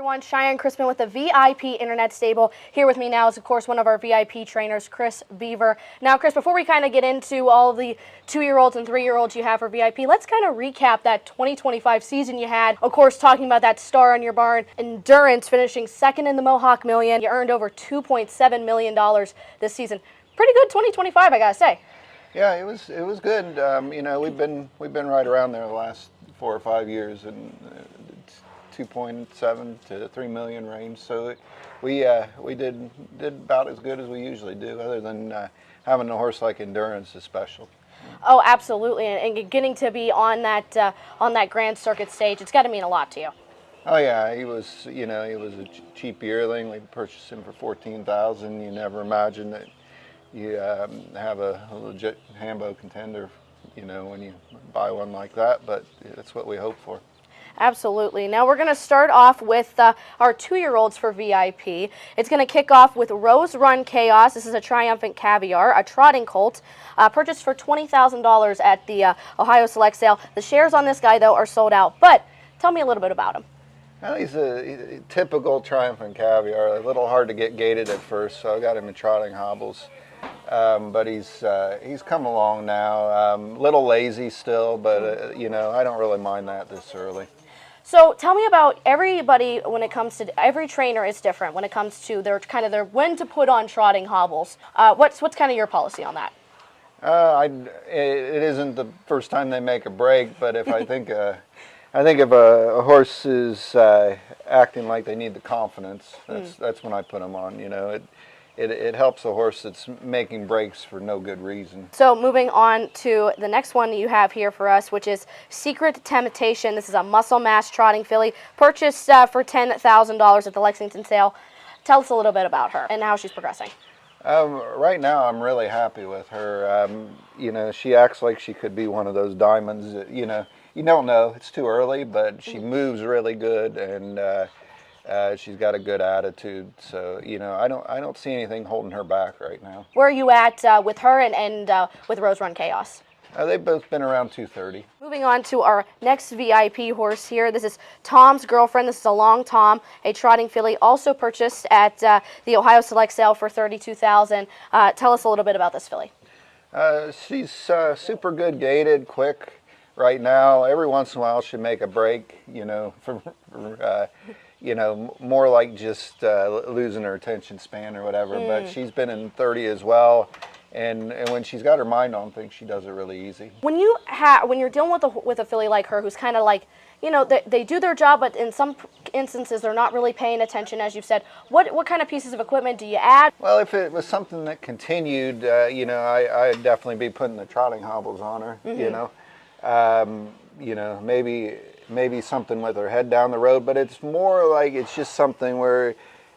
Everyone, Cheyenne Crispin with the VIP Internet Stable. Here with me now is, of course, one of our VIP trainers, Chris Beaver. Now, Chris, before we kind of get into all the 2-year-olds and 3-year-olds you have for VIP, let's kind of recap that 2025 season you had. Of course, talking about that star on your barn, Endurance, finishing second in the Mohawk Million. You earned over $2.7 million this season. Pretty good 2025, I gotta say. Yeah, it was good. You know, we've been right around there the last 4 or 5 years, and 2.7 to 3 million range. So we did about as good as we usually do, other than having a horse like Endurance is special. Oh, absolutely, and getting to be on that Grand Circuit stage, it's got to mean a lot to you. Oh yeah, he was a cheap yearling. We purchased him for $14,000. You never imagine that you have a legit Hambo contender, you know, when you buy one like that, but that's what we hope for. Absolutely. Now we're going to start off with our 2-year-olds for VIP. It's going to kick off with Rose Run Chaos. This is a Triumphant Caviar, a trotting colt, purchased for $20,000 at the Ohio Select Sale. The shares on this guy, though, are sold out. But tell me a little bit about him. Well, he's a typical Triumphant Caviar. A little hard to get gaited at first, so I got him in trotting hobbles. But he's come along now. Little lazy still, but you know, I don't really mind that this early. So tell me about everybody when it comes to every trainer is different when it comes to their when to put on trotting hobbles. What's kind of your policy on that? It isn't the first time they make a break, but if I think if a horse is acting like they need the confidence, that's when I put them on. You know, it helps a horse that's making breaks for no good reason. So moving on to the next one you have here for us, which is Secret Temptation. This is a muscle mass trotting filly, purchased for $10,000 at the Lexington sale. Tell us a little bit about her and how she's progressing. Right now, I'm really happy with her. You know, she acts like she could be one of those diamonds that, you know, you don't know. It's too early, but she moves really good, and she's got a good attitude. So, you know, I don't see anything holding her back right now. Where are you at with her and with Rose Run Chaos? They've both been around 230. Moving on to our next VIP horse here. This is Tom's Girlfriend. This is a Long Tom, a trotting filly, also purchased at the Ohio Select Sale for $32,000. Tell us a little bit about this filly. She's super good gaited, quick right now. Every once in a while she'll make a break, you know, you know, more like just losing her attention span or whatever. But she's been in 30 as well. And when she's got her mind on things, she does it really easy. When you're dealing with a filly like her, who's kind of like, you know, they do their job, but in some instances they're not really paying attention, as you've said. What kind of pieces of equipment do you add? Well, if it was something that continued, you know, I'd definitely be putting the trotting hobbles on her. You know, maybe something with her head down the road, but it's more like it's just something where,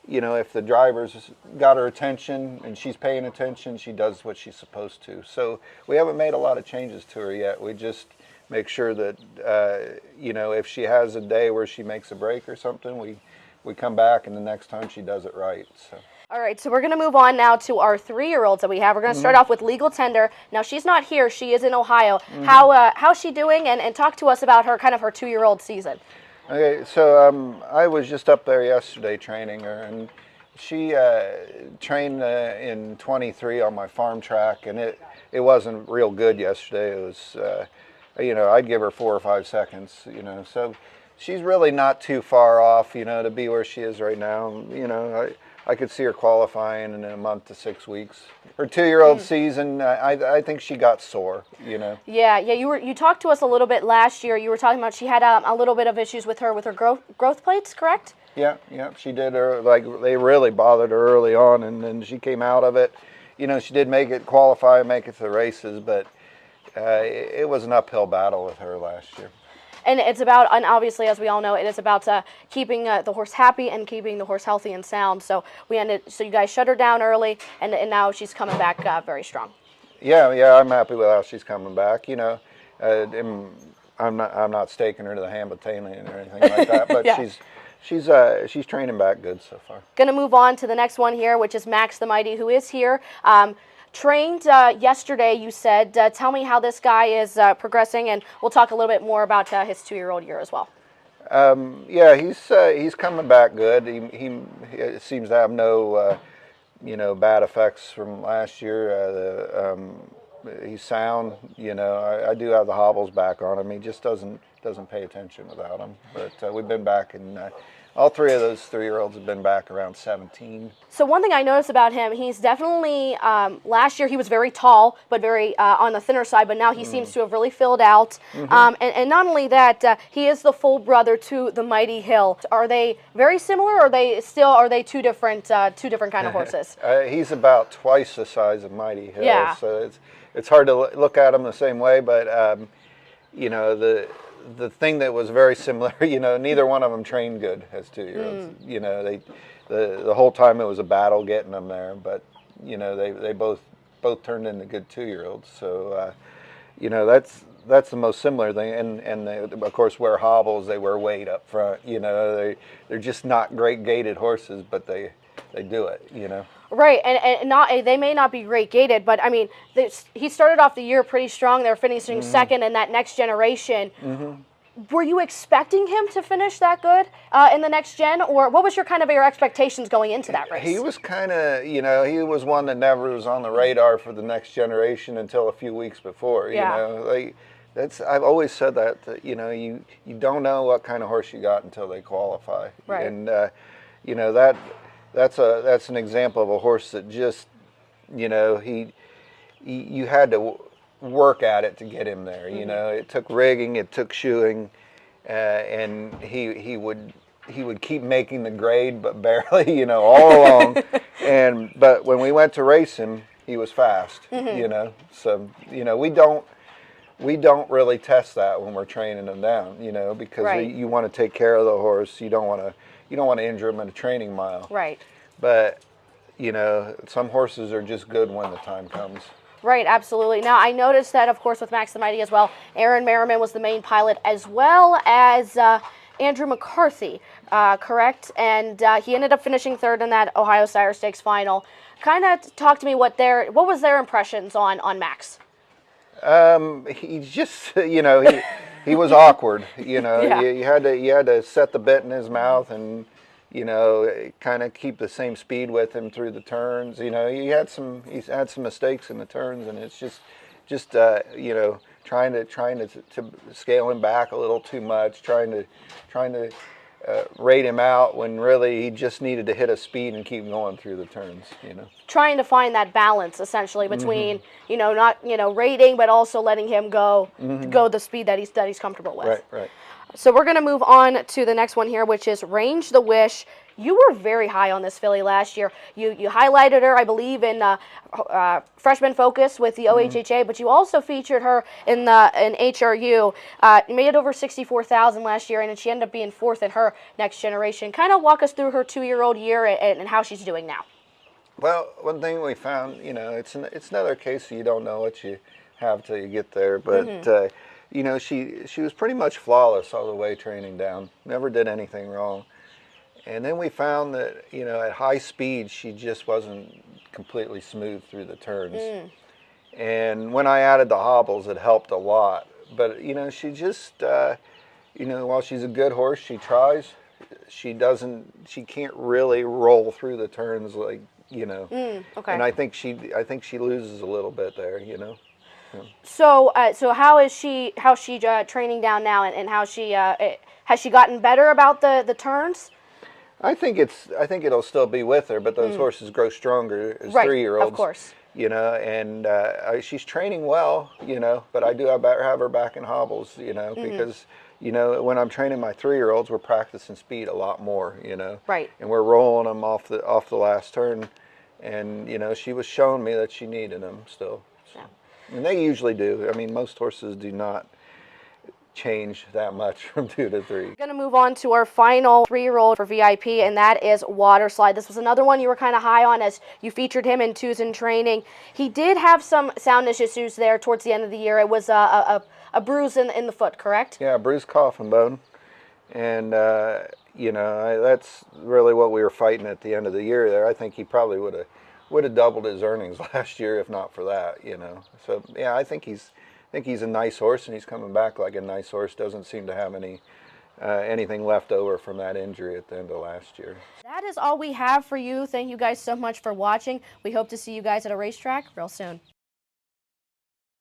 you know, if the driver's got her attention and she's paying attention, she does what she's supposed to. So we haven't made a lot of changes to her yet. We just make sure that, you know, if she has a day where she makes a break or something, we come back and the next time she does it right. So. All right, so we're going to move on now to our 3-year-olds that we have. We're going to start off with Legal Tender. Now, she's not here. She is in Ohio. How's she doing? And talk to us about her 2-year-old season. Okay, so I was just up there yesterday training her, and she trained in 23 on my farm track, and it wasn't real good yesterday. It was, you know, I'd give her 4 or 5 seconds, you know, so she's really not too far off, you know, to be where she is right now. You know, I could see her qualifying in a month to 6 weeks. Her 2-year-old season, I think she got sore, you know. Yeah. You talked to us a little bit last year. You were talking about she had a little bit of issues with her growth plates, correct? Yeah, she did. They really bothered her early on, and then she came out of it. You know, she did make it to the races, but it was an uphill battle with her last year. And it's about, and obviously, as we all know, it is about keeping the horse happy and keeping the horse healthy and sound. So so you guys shut her down early, and now she's coming back very strong. Yeah, I'm happy with how she's coming back. You know, I'm not staking her to the Hambletonian or anything like that, but yeah. She's training back good so far. Going to move on to the next one here, which is Max the Mighty, who is here. Trained yesterday, you said. Tell me how this guy is progressing, and we'll talk a little bit more about his 2-year-old year as well. Yeah, he's coming back good. He seems to have no bad effects from last year. He's sound. I do have the hobbles back on him. He just doesn't pay attention without them. But we've been back, and all three of those 3-year-olds have been back around 17. So one thing I noticed about him, he's definitely, last year he was very tall, but very on the thinner side, but now he seems to have really filled out. And not only that, he is the full brother to the Mighty Hill. Are they very similar, or are they two different kind of horses? He's about twice the size of Mighty Hill, Yeah. so it's hard to look at him the same way. But the thing that was very similar, neither one of them trained good as 2-year-olds. The whole time it was a battle getting them there, but they both turned into good 2-year-olds. So that's the most similar thing. And they, of course, wear hobbles. They wear weight up front. They're just not great gaited horses, but they do it. Right, and not they may not be great gated, but I mean, he started off the year pretty strong. They're finishing second in that next generation. Were you expecting him to finish that good in the next gen, or what was your expectations going into that race? He was kind of, he was one that never was on the radar for the next generation until a few weeks before. I've always said that you don't know what kind of horse you got until they qualify. Right. And that's an example of a horse that just, you had to work at it to get him there. It took rigging, it took shoeing, and he would keep making the grade, but barely, all along. But when we went to race him, he was fast. So we don't really test that when we're training them down. Because Right. you want to take care of the horse. You don't want to injure him in a training mile. Right. But some horses are just good when the time comes. Right, absolutely. Now, I noticed that, of course, with Max the Mighty as well, Aaron Merriman was the main pilot, as well as Andrew McCarthy, correct? And he ended up finishing third in that Ohio Sire Stakes final. Kind of talk to me what was their impressions on Max? He just, he was awkward. Yeah. You had to set the bit in his mouth and kind of keep the same speed with him through the turns. He's had some mistakes in the turns, and it's just trying to scale him back a little too much, trying to rate him out when really he just needed to hit a speed and keep going through the turns. Trying to find that balance essentially between not rating, but also letting him go the speed that he's comfortable with. Right. So we're going to move on to the next one here, which is Range the Wish. You were very high on this filly last year. You highlighted her, I believe, in Freshman Focus with the OHHA, but you also featured her in HRU. You made it over 64,000 last year, and she ended up being fourth in her next generation. Kind of walk us through her 2-year-old year and how she's doing now. Well, one thing we found, it's another case you don't know what you have till you get there, but she was pretty much flawless all the way training down. Never did anything wrong. And then we found that, at high speed, she just wasn't completely smooth through the turns. And when I added the hobbles, it helped a lot. But, she just, while she's a good horse, she tries. She can't really roll through the turns like, Okay. And I think she loses a little bit there, So how's she training down now, and how she has she gotten better about the turns? I think it'll still be with her, but those horses grow stronger as Right, 3-year-olds. of course. And she's training well, but I do have her back in hobbles, because when I'm training my 3-year-olds, we're practicing speed a lot more, Right. and we're rolling them off the last turn, and she was showing me that she needed them still. So. And they usually do. I mean, most horses do not change that much from 2 to 3. We're going to move on to our final 3-year-old for VIP, and that is Waterslide. This was another one you were kind of high on as you featured him in 2s in training. He did have some soundness issues there towards the end of the year. It was a bruise in the foot, correct? Yeah, bruised coffin bone. And, that's really what we were fighting at the end of the year there. I think he probably would have doubled his earnings last year if not for that, So, yeah, I think he's a nice horse, and he's coming back like a nice horse. Doesn't seem to have any anything left over from that injury at the end of last year. That is all we have for you. Thank you guys so much for watching. We hope to see you guys at a racetrack real soon.